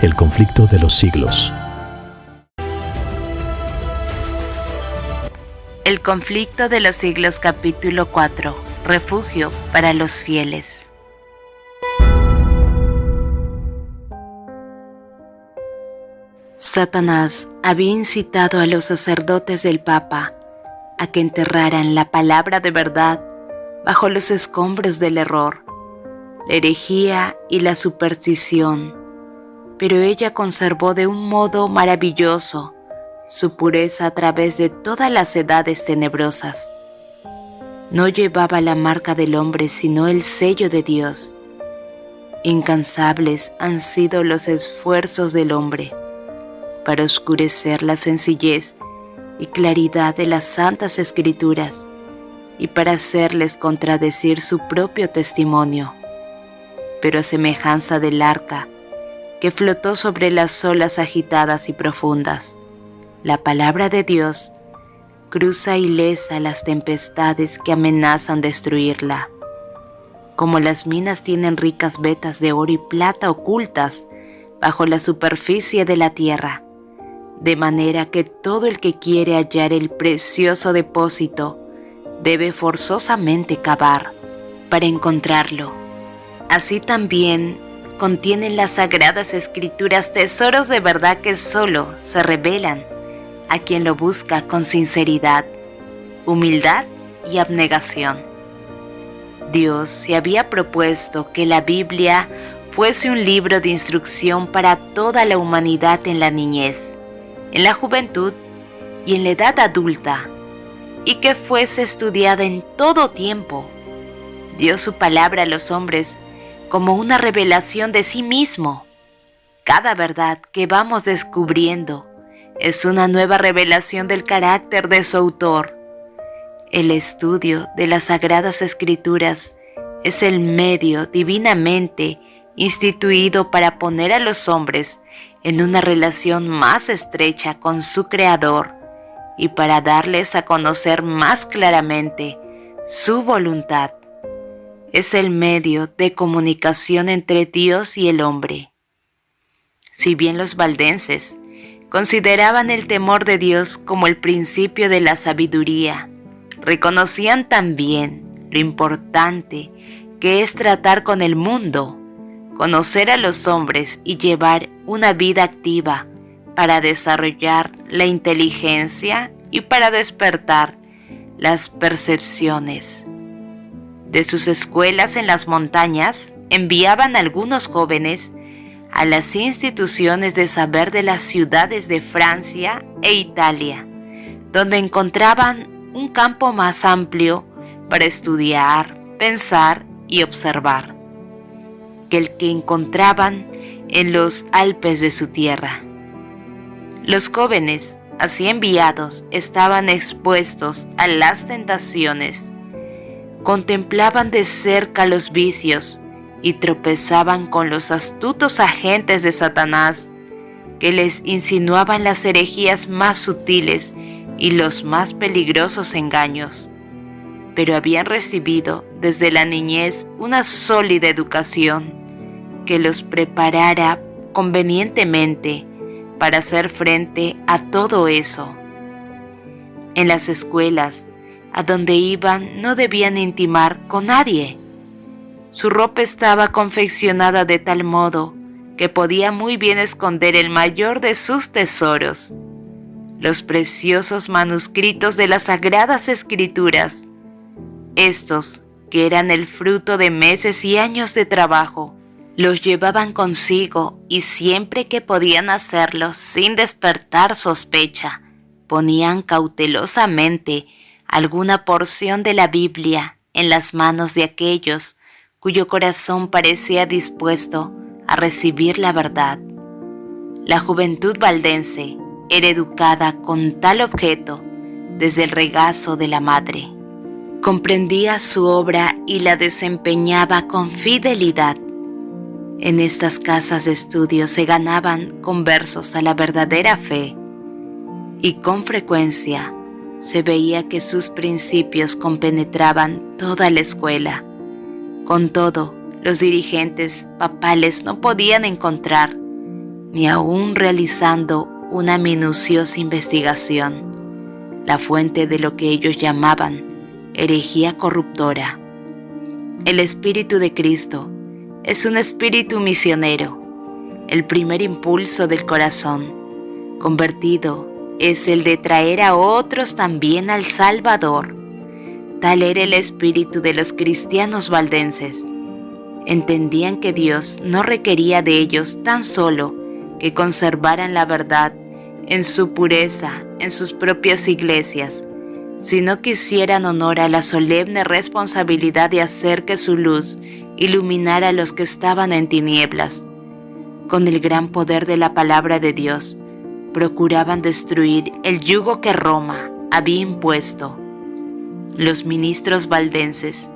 El conflicto de los siglos. El conflicto de los siglos, capítulo 4. Refugio para los fieles. Satanás había incitado a los sacerdotes del Papa a que enterraran la palabra de verdad bajo los escombros del error, la herejía y la superstición, pero ella conservó de un modo maravilloso su pureza a través de todas las edades tenebrosas. No llevaba la marca del hombre sino el sello de Dios. Incansables han sido los esfuerzos del hombre para oscurecer la sencillez y claridad de las santas escrituras y para hacerles contradecir su propio testimonio. Pero a semejanza del arca que flotó sobre las olas agitadas y profundas, la palabra de Dios cruza ilesa las tempestades que amenazan destruirla. Como las minas tienen ricas vetas de oro y plata ocultas bajo la superficie de la tierra, de manera que todo el que quiere hallar el precioso depósito debe forzosamente cavar para encontrarlo. Así también contienen las sagradas escrituras tesoros de verdad que solo se revelan a quien lo busca con sinceridad, humildad y abnegación. Dios se había propuesto que la Biblia fuese un libro de instrucción para toda la humanidad en la niñez, en la juventud y en la edad adulta, y que fuese estudiada en todo tiempo. Dio su palabra a los hombres como una revelación de sí mismo. Cada verdad que vamos descubriendo es una nueva revelación del carácter de su autor. El estudio de las Sagradas Escrituras es el medio divinamente instituido para poner a los hombres en una relación más estrecha con su Creador y para darles a conocer más claramente su voluntad. Es el medio de comunicación entre Dios y el hombre. Si bien los valdenses consideraban el temor de Dios como el principio de la sabiduría, reconocían también lo importante que es tratar con el mundo, conocer a los hombres y llevar una vida activa para desarrollar la inteligencia y para despertar las percepciones. De sus escuelas en las montañas enviaban a algunos jóvenes a las instituciones de saber de las ciudades de Francia e Italia, donde encontraban un campo más amplio para estudiar, pensar y observar que el que encontraban en los Alpes de su tierra. Los jóvenes, así enviados, estaban expuestos a las tentaciones, contemplaban de cerca los vicios y tropezaban con los astutos agentes de Satanás que les insinuaban las herejías más sutiles y los más peligrosos engaños. Pero habían recibido desde la niñez una sólida educación que los preparara convenientemente para hacer frente a todo eso. En las escuelas a donde iban no debían intimar con nadie. Su ropa estaba confeccionada de tal modo que podía muy bien esconder el mayor de sus tesoros, los preciosos manuscritos de las Sagradas Escrituras. Estos, que eran el fruto de meses y años de trabajo, los llevaban consigo y siempre que podían hacerlo sin despertar sospecha, ponían cautelosamente alguna porción de la Biblia en las manos de aquellos cuyo corazón parecía dispuesto a recibir la verdad. La juventud valdense era educada con tal objeto desde el regazo de la madre. Comprendía su obra y la desempeñaba con fidelidad. En estas casas de estudio se ganaban conversos a la verdadera fe y con frecuencia se veía que sus principios compenetraban toda la escuela. Con todo, los dirigentes papales no podían encontrar ni aún realizando una minuciosa investigación, la fuente de lo que ellos llamaban herejía corruptora. El Espíritu de Cristo es un espíritu misionero. El primer impulso del corazón convertido es el de traer a otros también al Salvador. Tal era el espíritu de los cristianos valdenses. Entendían que Dios no requería de ellos tan solo que conservaran la verdad en su pureza en sus propias iglesias, sino que hicieran honor a la solemne responsabilidad de hacer que su luz iluminara a los que estaban en tinieblas. Con el gran poder de la palabra de Dios, procuraban destruir el yugo que Roma había impuesto. Los ministros valdenses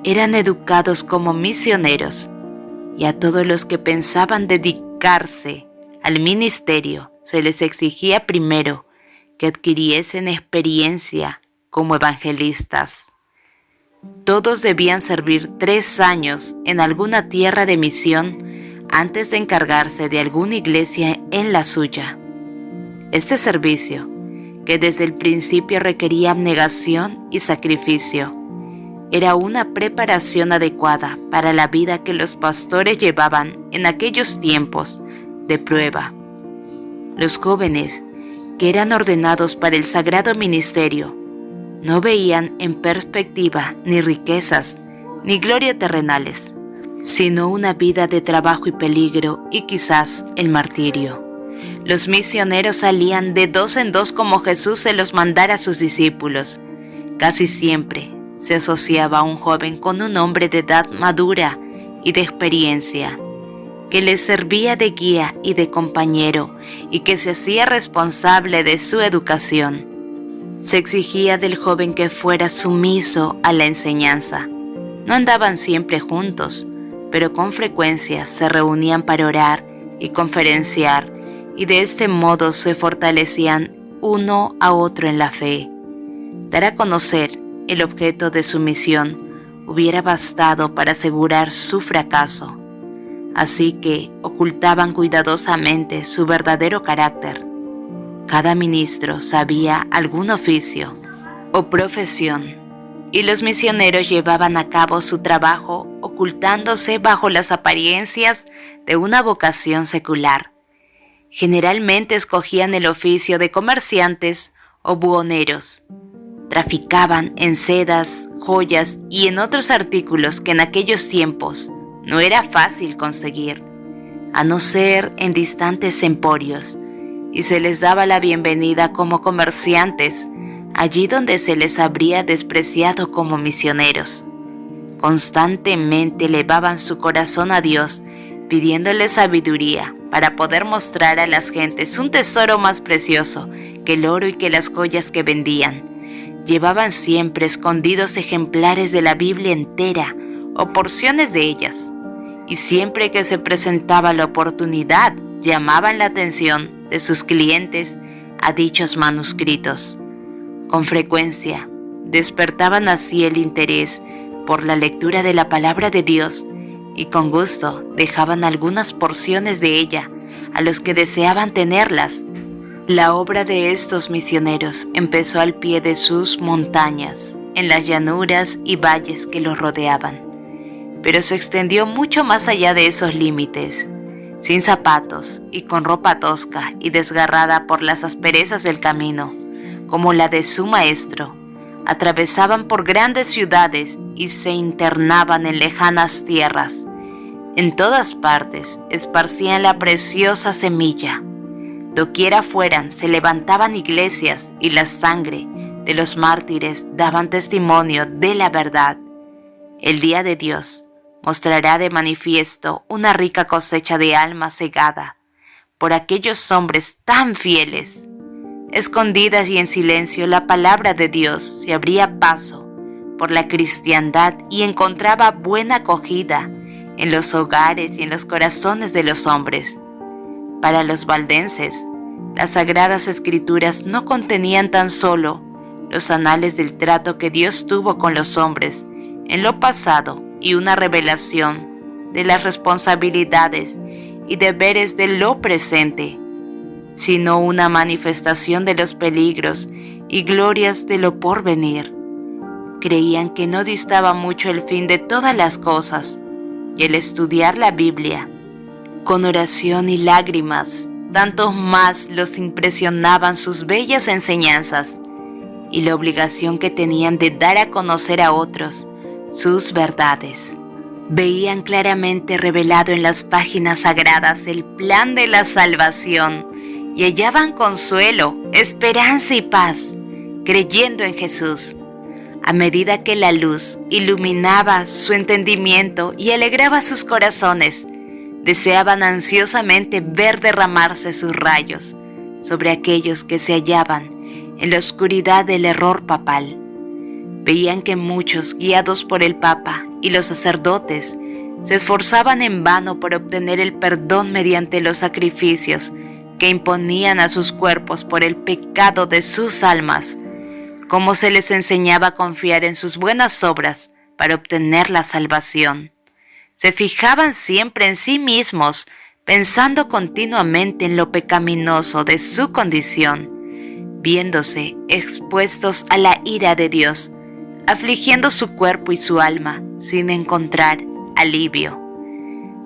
eran educados como misioneros, y a todos los que pensaban dedicarse al ministerio se les exigía primero que adquiriesen experiencia como evangelistas. Todos debían servir 3 años en alguna tierra de misión antes de encargarse de alguna iglesia en la suya. Este servicio, que desde el principio requería abnegación y sacrificio, era una preparación adecuada para la vida que los pastores llevaban en aquellos tiempos de prueba. Los jóvenes que eran ordenados para el sagrado ministerio no veían en perspectiva ni riquezas ni gloria terrenales, sino una vida de trabajo y peligro y quizás el martirio. Los misioneros salían de 2 en 2 como Jesús se los mandara a sus discípulos. Casi siempre se asociaba un joven con un hombre de edad madura y de experiencia, que les servía de guía y de compañero y que se hacía responsable de su educación. Se exigía del joven que fuera sumiso a la enseñanza. No andaban siempre juntos, pero con frecuencia se reunían para orar y conferenciar, y de este modo se fortalecían uno a otro en la fe. Dar a conocer el objeto de su misión hubiera bastado para asegurar su fracaso. Así que ocultaban cuidadosamente su verdadero carácter. Cada ministro sabía algún oficio o profesión, y los misioneros llevaban a cabo su trabajo ocultándose bajo las apariencias de una vocación secular. Generalmente escogían el oficio de comerciantes o buhoneros. Traficaban en sedas, joyas y en otros artículos que en aquellos tiempos no era fácil conseguir, a no ser en distantes emporios, y se les daba la bienvenida como comerciantes, allí donde se les habría despreciado como misioneros. Constantemente elevaban su corazón a Dios, pidiéndole sabiduría para poder mostrar a las gentes un tesoro más precioso que el oro y que las joyas que vendían. Llevaban siempre escondidos ejemplares de la Biblia entera o porciones de ellas, y siempre que se presentaba la oportunidad llamaban la atención de sus clientes a dichos manuscritos. Con frecuencia despertaban así el interés por la lectura de la palabra de Dios, y con gusto dejaban algunas porciones de ella a los que deseaban tenerlas. La obra de estos misioneros empezó al pie de sus montañas, en las llanuras y valles que los rodeaban, pero se extendió mucho más allá de esos límites. Sin zapatos y con ropa tosca y desgarrada por las asperezas del camino, como la de su maestro, atravesaban por grandes ciudades y se internaban en lejanas tierras. En todas partes esparcían la preciosa semilla. Doquiera fueran se levantaban iglesias, y la sangre de los mártires daban testimonio de la verdad. El día de Dios mostrará de manifiesto una rica cosecha de alma cegada por aquellos hombres tan fieles. Escondidas y en silencio, la palabra de Dios se abría paso por la cristiandad y encontraba buena acogida en los hogares y en los corazones de los hombres. Para los valdenses, las sagradas escrituras no contenían tan solo los anales del trato que Dios tuvo con los hombres en lo pasado y una revelación de las responsabilidades y deberes de lo presente, sino una manifestación de los peligros y glorias de lo porvenir. Creían que no distaba mucho el fin de todas las cosas, y el estudiar la Biblia, con oración y lágrimas, tantos más los impresionaban sus bellas enseñanzas y la obligación que tenían de dar a conocer a otros sus verdades. Veían claramente revelado en las páginas sagradas el plan de la salvación y hallaban consuelo, esperanza y paz, creyendo en Jesús. A medida que la luz iluminaba su entendimiento y alegraba sus corazones, deseaban ansiosamente ver derramarse sus rayos sobre aquellos que se hallaban en la oscuridad del error papal. Veían que muchos, guiados por el Papa y los sacerdotes, se esforzaban en vano por obtener el perdón mediante los sacrificios que imponían a sus cuerpos por el pecado de sus almas. Cómo se les enseñaba a confiar en sus buenas obras para obtener la salvación. Se fijaban siempre en sí mismos, pensando continuamente en lo pecaminoso de su condición, viéndose expuestos a la ira de Dios, afligiendo su cuerpo y su alma sin encontrar alivio.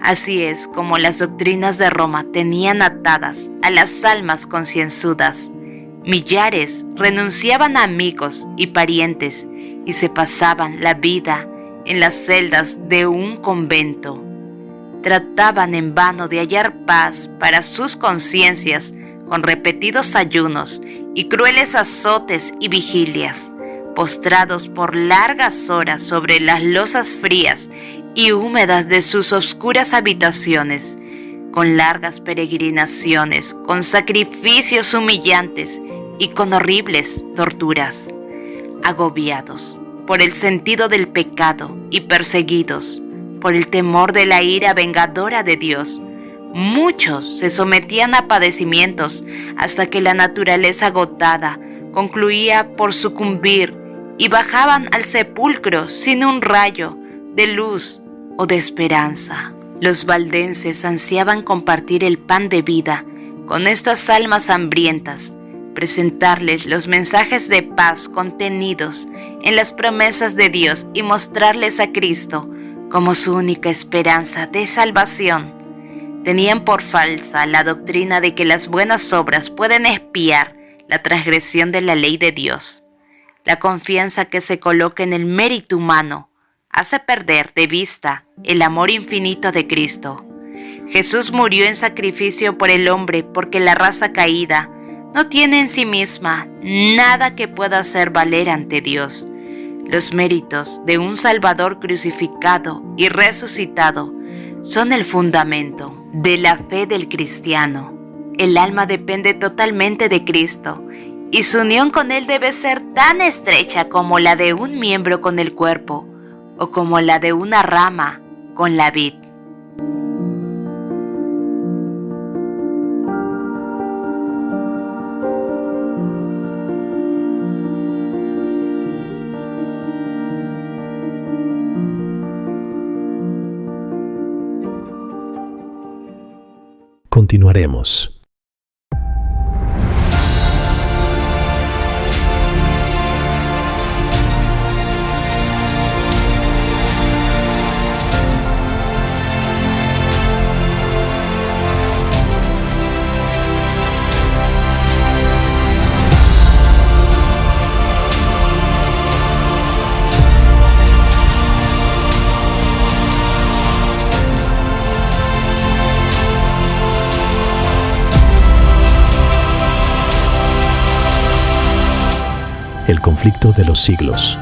Así es como las doctrinas de Roma tenían atadas a las almas concienzudas. Millares renunciaban a amigos y parientes y se pasaban la vida en las celdas de un convento. Trataban en vano de hallar paz para sus conciencias con repetidos ayunos y crueles azotes y vigilias, postrados por largas horas sobre las losas frías y húmedas de sus oscuras habitaciones, con largas peregrinaciones, con sacrificios humillantes y con horribles torturas, agobiados por el sentido del pecado y perseguidos por el temor de la ira vengadora de Dios. Muchos se sometían a padecimientos hasta que la naturaleza agotada concluía por sucumbir y bajaban al sepulcro sin un rayo de luz o de esperanza. Los valdenses ansiaban compartir el pan de vida con estas almas hambrientas, presentarles los mensajes de paz contenidos en las promesas de Dios y mostrarles a Cristo como su única esperanza de salvación. Tenían por falsa la doctrina de que las buenas obras pueden expiar la transgresión de la ley de Dios. La confianza que se coloca en el mérito humano hace perder de vista el amor infinito de Cristo. Jesús murió en sacrificio por el hombre porque la raza caída no tiene en sí misma nada que pueda hacer valer ante Dios. Los méritos de un Salvador crucificado y resucitado son el fundamento de la fe del cristiano. El alma depende totalmente de Cristo y su unión con Él debe ser tan estrecha como la de un miembro con el cuerpo o como la de una rama con la vid. Continuaremos. El conflicto de los siglos.